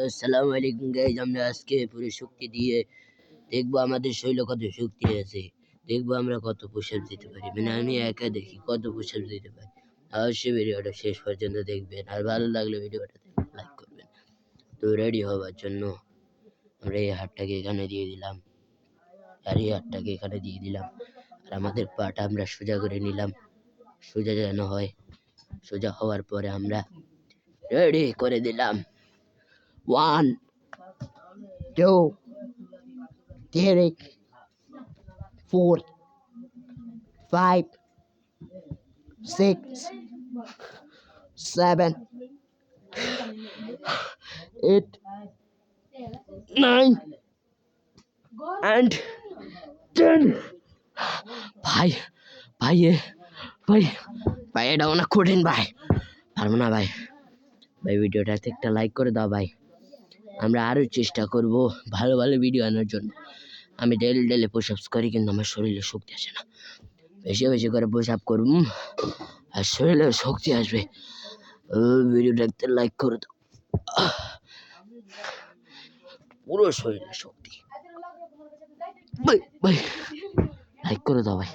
আসসালামু আলাইকুম গাইজ। আমরা আজকে পুরো শক্তি দিয়ে দেখবো আমাদের শরীরে কত শক্তি আছে। দেখবো আমরা কত পুশ-আপ দিতে পারি। মানে আমি একা দেখি কত পুশ-আপ দিতে পারি। অবশ্যই ভিডিওটা শেষ পর্যন্ত দেখবেন, আর ভালো লাগলে ভিডিওটা লাইক করবেন। তো রেডি হওয়ার জন্য আমরা এই হাতটাকে এখানে দিয়ে দিলাম, আর এই হাতটাকে এখানে দিয়ে দিলাম, আর আমাদের পাটা আমরা সোজা করে নিলাম, সোজা যেন হয়। সোজা হওয়ার পরে আমরা রেডি করে দিলাম। 1 2 3 4 5 6 7 8 9 and 10 ভাই ভাই ভাই ভাই এটা অনেক কঠিন ভাই, পারবো না ভাই। ভাই ভিডিওটাতে একটা লাইক করে দাও ভাই। আমরা আরও চেষ্টা করব ভালো ভালো ভিডিও আনার জন্য। আমি ডেলি পুশ আপস করি, কিন্তু আমার শরীরে শক্তি আসে না। বেশি বেশি করে পুশ আপ করব আর শরীরে শক্তি আসবে। ভিডিওটাতে লাইক করে দাও, পুরো শরীরে শক্তি। ভাই ভাই লাইক করে দাও ভাই।